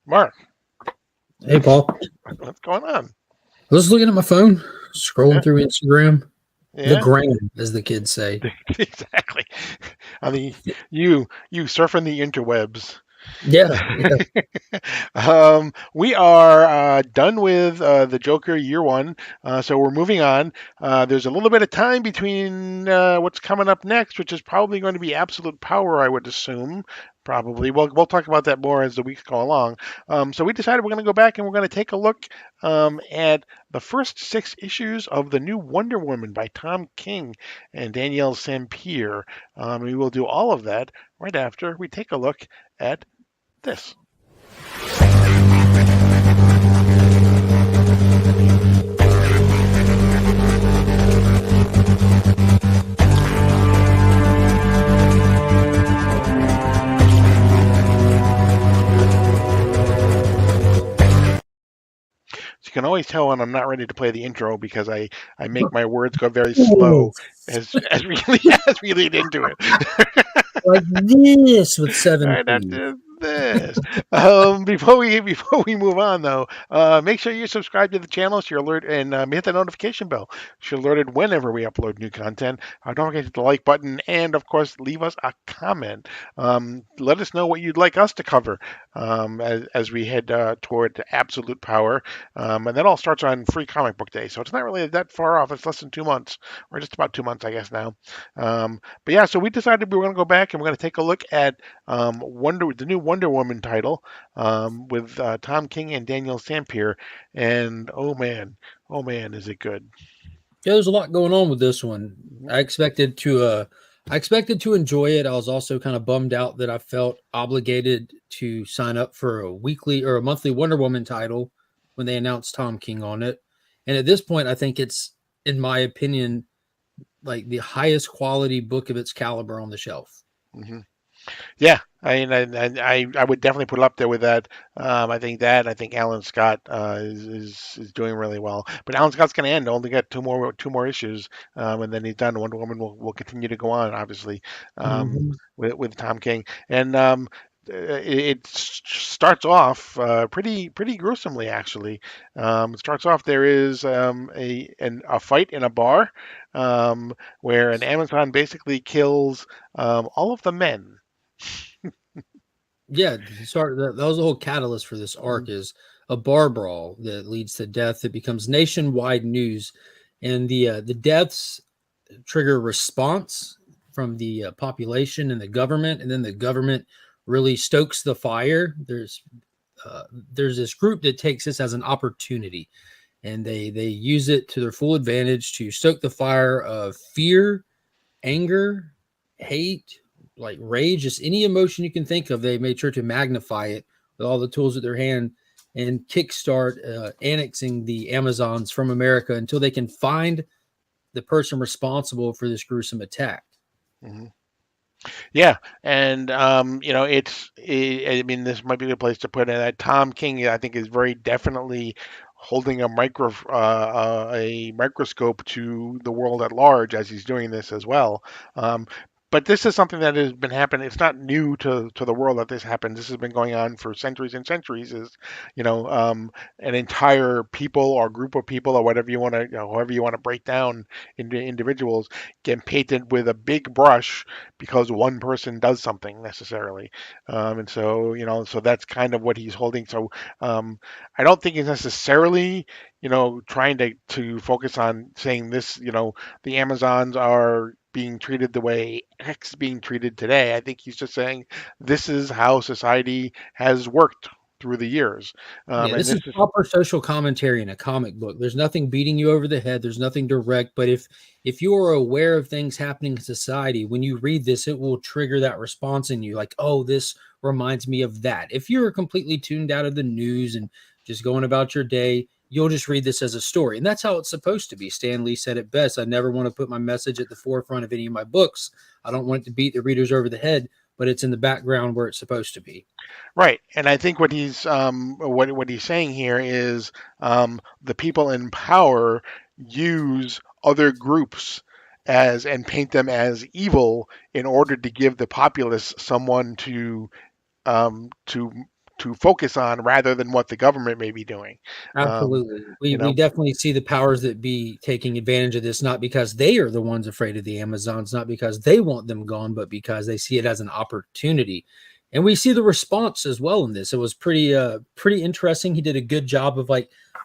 Mark, Hey, Paul. what's going on? I was looking at my phone, scrolling Yeah, through Instagram. The yeah, gram, as the kids say. exactly. I mean, you surfing the interwebs. Yeah, yeah. We are done with the Joker year one, so we're moving on. There's a little bit of time between what's coming up next, which is probably going to be Absolute Power, I would assume. Probably. We'll talk about that more as the weeks go along. So we decided we're going to go back and we're going to take a look at the first 6 issues of the new Wonder Woman by Tom King and Danielle Sampere. We will do all of that right after we take a look at this. So you can always tell when I'm not ready to play the intro because I make my words go very Oh, slow as we as we lead into it. like this with All seven right, that P's. is this. Before we move on though, make sure you subscribe to the channel so you're alert and hit the notification bell. So you're alerted whenever we upload new content. Don't forget to hit the like button and of course leave us a comment. Let us know what you'd like us to cover as we head toward absolute power. And that all starts on Free Comic Book Day, so it's not really that far off. It's less than 2 months, or just about 2 months, I guess now. But yeah, so we decided we were going to go back and we're going to take a look at the new Wonder Woman title with Tom King and Daniel Sampere, and oh man, is it good? Yeah, there's a lot going on with this one. Mhm. I expected to enjoy it. I was also kind of bummed out that I felt obligated to sign up for a weekly or a monthly Wonder Woman title when they announced Tom King on it. And at this point, I think it's, in my opinion, like the highest quality book of its caliber on the shelf. hmm Yeah, I would definitely put it up there with that. I think Alan Scott is doing really well. But Alan Scott's going to end. Only got two more issues, and then he's done. Wonder Woman will continue to go on, obviously, Mhm. with Tom King. And it starts off pretty gruesomely, actually. It starts off there is a fight in a bar where an Amazon basically kills all of the men. Yeah, that was the whole catalyst for this arc is a bar brawl that leads to death. It becomes nationwide news, and the deaths trigger response from the population and the government, and then the government really stokes the fire. There's this group that takes this as an opportunity, and they use it to their full advantage to stoke the fire of fear, anger, hate, like rage, just any emotion you can think of. They made sure to magnify it with all the tools at their hand and kickstart annexing the Amazons from America until they can find the person responsible for this gruesome attack. Mhm. Yeah, and I mean, this might be the place to put it. Tom King, I think, is very definitely holding a microscope to the world at large as he's doing this as well. Um, but this is something that has been happening. It's not new to the world that this happens. This has been going on for centuries and centuries. Is you know an entire people or group of people or whatever you want to, however you want to break down into individuals, get painted with a big brush because one person does something necessarily. And so, so that's kind of what he's holding. So I don't think he's necessarily, trying to focus on saying this, the Amazons are being treated the way X being treated today. I think he's just saying this is how society has worked through the years. Yeah, And this this is is, proper social commentary in a comic book. There's nothing beating you over the head. There's nothing direct. But if you are aware of things happening in society, when you read this, it will trigger that response in you, like, oh, this reminds me of that. If you're completely tuned out of the news and just going about your day, you'll just read this as a story. And that's how it's supposed to be. Stan Lee said it best. I never want to put my message at the forefront of any of my books. I don't want it to beat the readers over the head, but it's in the background where it's supposed to be. right, and I think what he's saying here is the people in power use other groups as and paint them as evil in order to give the populace someone um, to to focus on rather than what the government may be doing. Um, Absolutely. We you we know. definitely see the powers that be taking advantage of this, not because they are the ones afraid of the Amazons, not because they want them gone, but because they see it as an opportunity. And we see the response as well in this. It was pretty interesting. He did a good job of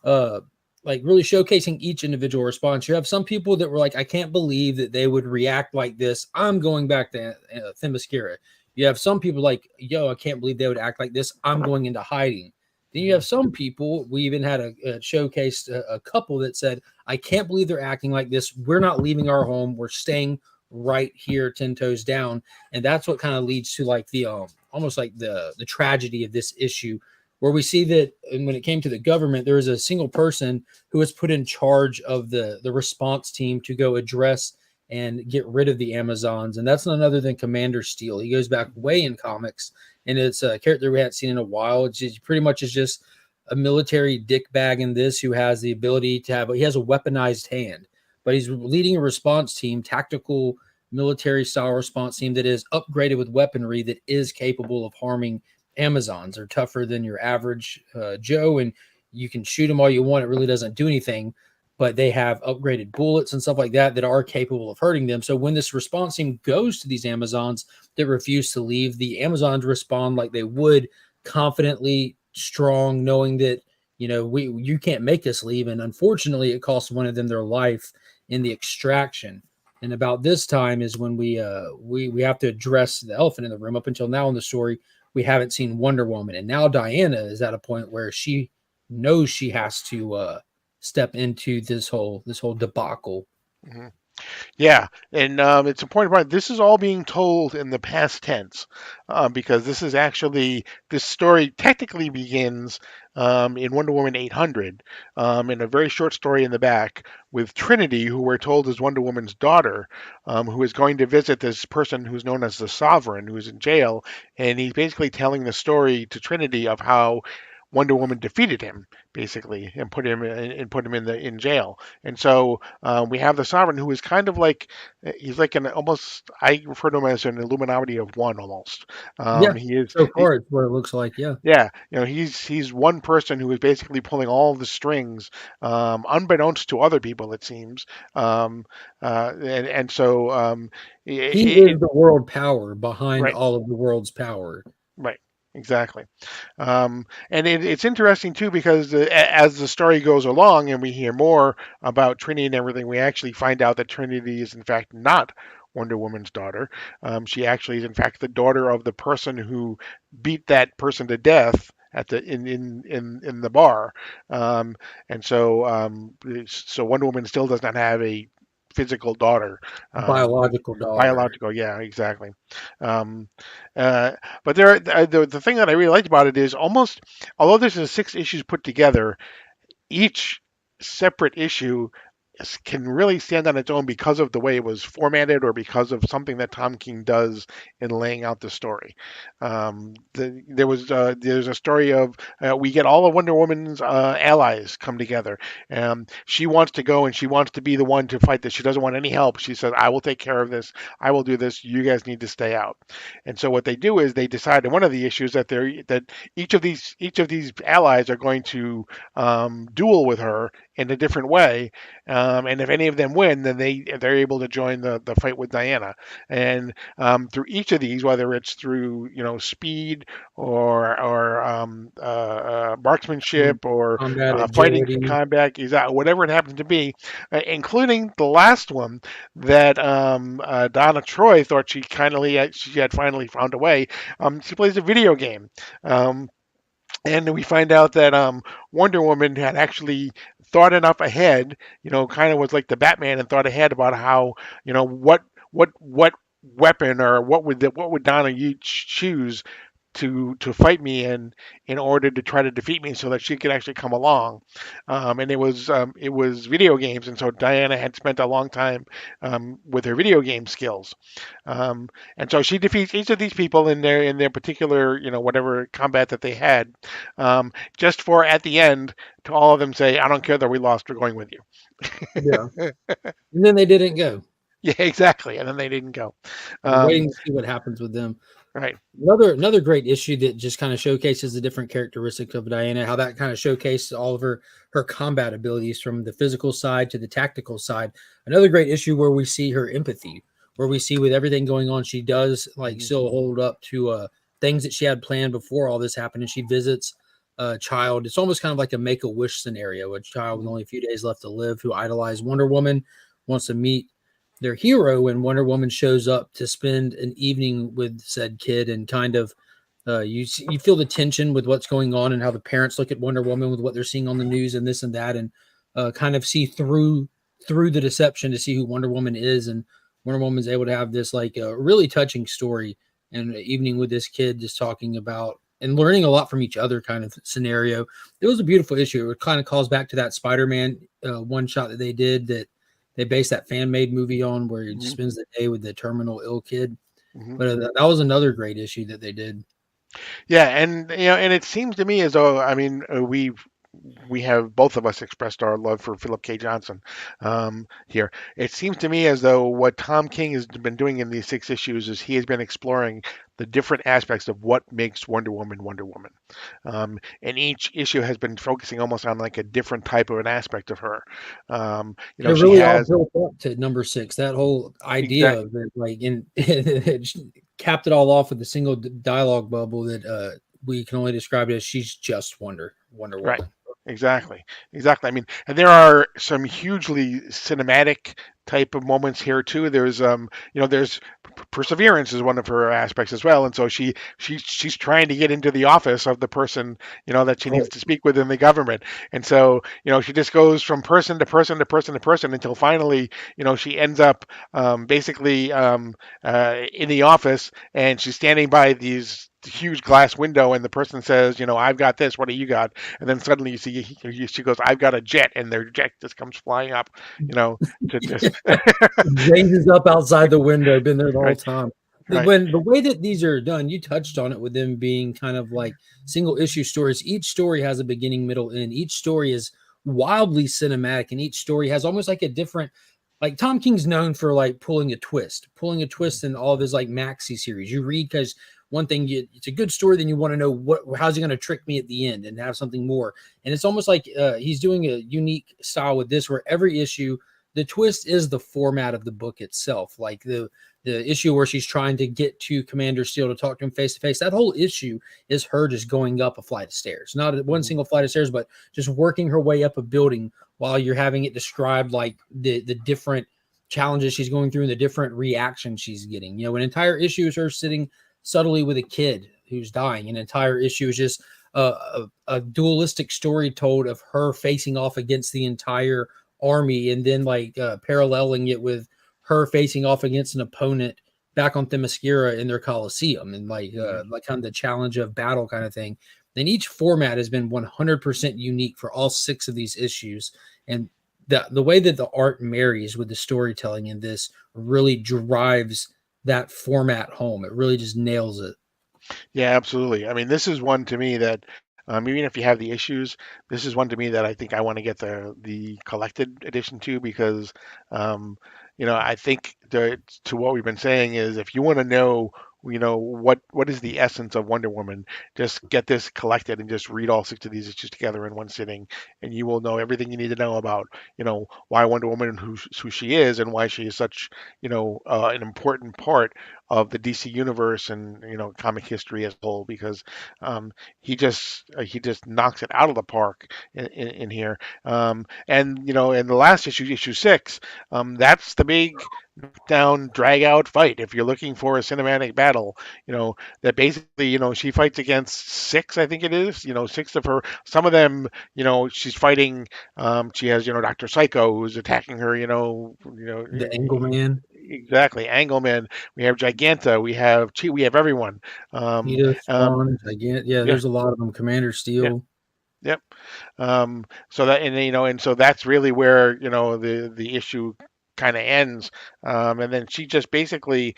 uh really showcasing each individual response. You have some people that were like, I can't believe that they would react like this. I'm going back to Themyscira. You have some people like, yo, I can't believe they would act like this. I'm going into hiding. Then you Mhm. have some people. We even had a showcased a couple that said, "I can't believe they're acting like this. We're not leaving our home. We're staying right here, 10 toes down." And that's what kind of leads to like the almost like the tragedy of this issue, where we see that and when it came to the government, there was a single person who was put in charge of the response team to go address and get rid of the Amazons, and that's none other than Commander Steel. He goes back way in comics, and it's a character we hadn't seen in a while. It's just, pretty much is just a military dickbag in this who has the ability to have he has a weaponized hand, but he's leading a response team, tactical military style response team that is upgraded with weaponry that is capable of harming Amazons. They're tougher than your average Joe, and you can shoot them all you want. It really doesn't do anything, but they have upgraded bullets and stuff like that that are capable of hurting them. So when this response team goes to these Amazons that refuse to leave, the Amazons respond like they would, confidently, strong, knowing that we you can't make us leave. And unfortunately, it cost one of them their life in the extraction. And about this time is when we have to address the elephant in the room. Up until now in the story, we haven't seen Wonder Woman, and now Diana is at a point where she knows she has to step into this whole debacle. Mhm. Yeah, and it's important point. This is all being told in the past tense because this story technically begins in Wonder Woman 800 in a very short story in the back with Trinity, who we're told is Wonder Woman's daughter, who is going to visit this person who's known as the Sovereign, who's in jail, and he's basically telling the story to Trinity of how Wonder Woman defeated him, basically, and put him in jail. And so we have the Sovereign, who is kind of like he's like an almost I refer to him as an Illuminati of one almost. Yeah, He is so far it's what it looks like. Yeah, yeah, he's one person who is basically pulling all the strings, unbeknownst to other people, it seems. And so he it is the world power behind right. all of the world's power. Right, exactly. And it's interesting too because as the story goes along and we hear more about Trinity and everything, we actually find out that Trinity is in fact not Wonder Woman's daughter. She actually is in fact the daughter of the person who beat that person to death at the in the bar. Um, and so Wonder Woman still does not have a physical daughter. Biological daughter. Biological, yeah, exactly. Um, uh, but the thing that I really liked about it is almost, although this is six issues put together, each separate issue can really stand on its own because of the way it was formatted or because of something that Tom King does in laying out the story. There's a story of we get all of Wonder Woman's allies come together. She wants to go and she wants to be the one to fight this. She doesn't want any help. She says, "I will take care of this. I will do this. You guys need to stay out." And so what they do is they decide in one of the issues that each of these allies are going to duel with her in a different way, and if any of them win, then they're able to join the fight with Diana. And through each of these, whether it's through speed or um, marksmanship or Combat fighting agility. combat, whatever it happens to be, including the last one that Donna Troy thought she had finally found a way. She plays a video game. And we find out that Wonder Woman had actually thought enough ahead, kind of was like the Batman and thought ahead about how, what weapon or what would Donna choose to fight me in order to try to defeat me so that she could actually come along. And it was video games, and so Diana had spent a long time with her video game skills. And so she defeats each of these people in their particular, whatever combat that they had, just for at the end to all of them say, "I don't care that we lost. We're going with you." Yeah, and then they didn't go. Yeah, exactly. And then they didn't go. We're Um, waiting to see what happens with them. right. Another great issue that just kind of showcases the different characteristics of Diana, how that kind of showcased all of her combat abilities from the physical side to the tactical side. Another great issue where we see her empathy, where we see with everything going on, she does like Hmm. still hold up to things that she had planned before all this happened, and she visits a child. It's almost kind of like a make a wish scenario. A child with Hmm. only a few days left to live who idolized Wonder Woman wants to meet their hero, and Wonder Woman shows up to spend an evening with said kid, and kind of you feel the tension with what's going on and how the parents look at Wonder Woman with what they're seeing on the news and this and that, and kind of see through the deception to see who Wonder Woman is, and Wonder Woman's able to have this like a really touching story and evening with this kid, just talking about and learning a lot from each other kind of scenario. It was a beautiful issue. It kind of calls back to that Spider-Man one shot that they did that they based that fan made movie on, where he Hmm. spends the day with the terminal ill kid. Hmm. But that was another great issue that they did. Yeah, and and it seems to me as though, I mean, we have both of us expressed our love for Philip K. Johnson here. It seems to me as though what Tom King has been doing in these 6 issues is he has been exploring the different aspects of what makes Wonder Woman Wonder Woman. And each issue has been focusing almost on like a different type of an aspect of her. And it She really all has built up to number six. That whole idea exact of it, like, in it capped it all off with a single dialogue bubble that we can only describe it as she's just Wonder right. Woman. Exactly. Exactly. I mean, and there are some hugely cinematic type of moments here too. There's there's perseverance is one of her aspects as well, and so she's trying to get into the office of the person that she needs Right. to speak with in the government, and so she just goes from person to person to person to person until finally she ends up basically in the office, and she's standing by these huge glass window, and the person says, I've got this, what do you got? And then suddenly you see she goes, I've got a jet, and their jet just comes flying up, you know, to just Ranges up outside the window, been there the whole right, time. right, When the way that these are done, you touched on it with them being kind of like single issue stories. Each story has a beginning, middle, end. Each story is wildly cinematic, and each story has almost like a different. Like Tom King's known for like pulling a twist in all of his like maxi series. You read because one thing it's a good story, then you want to know how's he going to trick me at the end and have something more. And it's almost like he's doing a unique style with this, where every issue the twist is the format of the book itself. Like the issue where she's trying to get to Commander Steel to talk to him face to face. That whole issue is her just going up a flight of stairs, not one mhm, single flight of stairs, but just working her way up a building while you're having it described like the different challenges she's going through and the different reactions she's getting. An entire issue is her sitting subtly with a kid who's dying. An entire issue is just a dualistic story told of her facing off against the entire army, and then like paralleling it with her facing off against an opponent back on Themyscira in their Colosseum, and mhm. like kind of the challenge of battle kind of thing. Then each format has been 100% unique for all 6 of these issues, and the way that the art marries with the storytelling in this really drives that format home. It really just nails it. Yeah, absolutely. I mean, this is one to me that, even if you have the issues, this is one to me that I think I want to get the collected edition too, because, I think to what we've been saying is, if you want to know, what is the essence of Wonder Woman, just get this collected and just read all 6 of these issues together in one sitting, and you will know everything you need to know about, why Wonder Woman and who she is, and why she is such, an important part of the DC universe and comic history as a whole, because he just knocks it out of the park in here. And in the last issue, issue 6, that's the big down drag out fight. If you're looking for a cinematic battle, that basically she fights against 6, I think it is, 6 of her. Some of them, she's fighting. She has Doctor Psycho who's attacking her. The Angleman, Exactly, Angleman. We have Giganta. We have We have everyone. Um, Nita, um, Spawn, Gigant. Yeah, yeah, there's a lot of them. Commander yeah, Steel. yep. So that and so that's really where the issue kind of ends. And then she just basically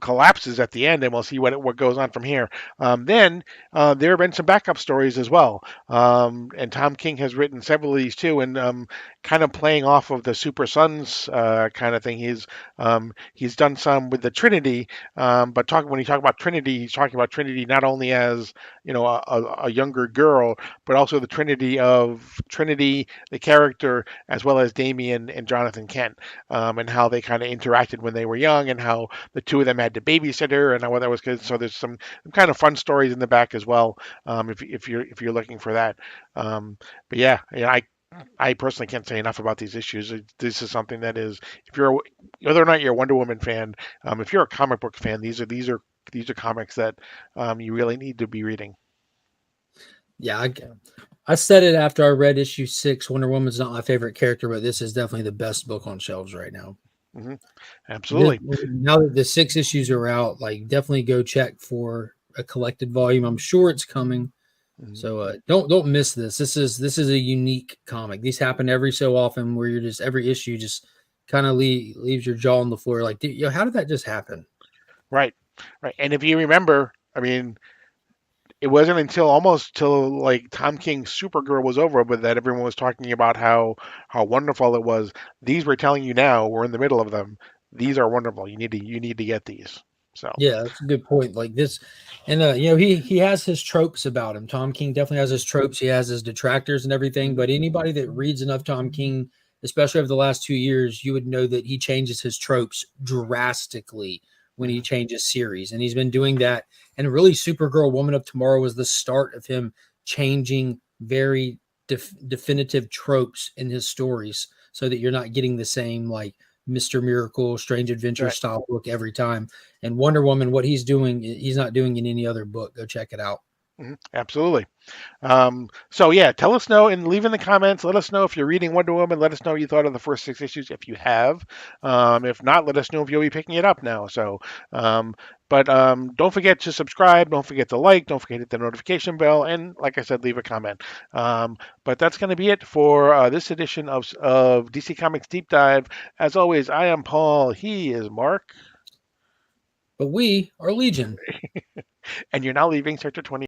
collapses at the end, and we'll see what goes on from here. Then there have been some backup stories as well, and Tom King has written several of these too. And kind of playing off of the Super Sons kind of thing. He's done some with the Trinity, but when you talk about Trinity, he's talking about Trinity not only as a younger girl, but also the Trinity of Trinity, the character, as well as Damien and Jonathan Kent, and how they kind of interacted when they were young, and how the two of them had to babysit her, and how that was good. So there's some kind of fun stories in the back as well, if you're looking for that. But yeah, I personally can't say enough about these issues. This is something that is, if you're whether or not you're a Wonder Woman fan, if you're a comic book fan, these are comics that you really need to be reading. Yeah, I said it after I read issue 6. Wonder Woman's not my favorite character, but this is definitely the best book on shelves right now. Hmm. Absolutely. Now that the 6 issues are out, like definitely go check for a collected volume. I'm sure it's coming. Hmm. So don't miss this. This is a unique comic. These happen every so often where you're just every issue just kind of leaves your jaw on the floor. Like, how did that just happen? Right, right. And if you remember, I mean, it wasn't until almost till like Tom King's Supergirl was over, but that everyone was talking about how wonderful it was. These we're telling you now, we're in the middle of them. These are wonderful. You need to get these. So. Yeah, that's a good point. Like this, and he has his tropes about him. Tom King definitely has his tropes. He has his detractors and everything. But anybody that reads enough Tom King, especially over the last 2 years, you would know that he changes his tropes drastically when he Mhm. changes series, and he's been doing that. And really, Supergirl, Woman of Tomorrow was the start of him changing very definitive tropes in his stories, so that you're not getting the same like Mr. Miracle, Strange Adventure Right. style book every time. And Wonder Woman, what he's doing, he's not doing in any other book. Go check it out. Absolutely. So yeah, tell us know and leave in the comments. Let us know if you're reading Wonder Woman. Let us know what you thought of the first 6 issues if you have. If not, let us know if you'll be picking it up now. So, but don't forget to subscribe. Don't forget to like. Don't forget to hit the notification bell. And like I said, leave a comment. But that's going to be it for this edition of DC Comics Deep Dive. As always, I am Paul. He is Mark, But we are Legion. and you're now leaving Sector 20.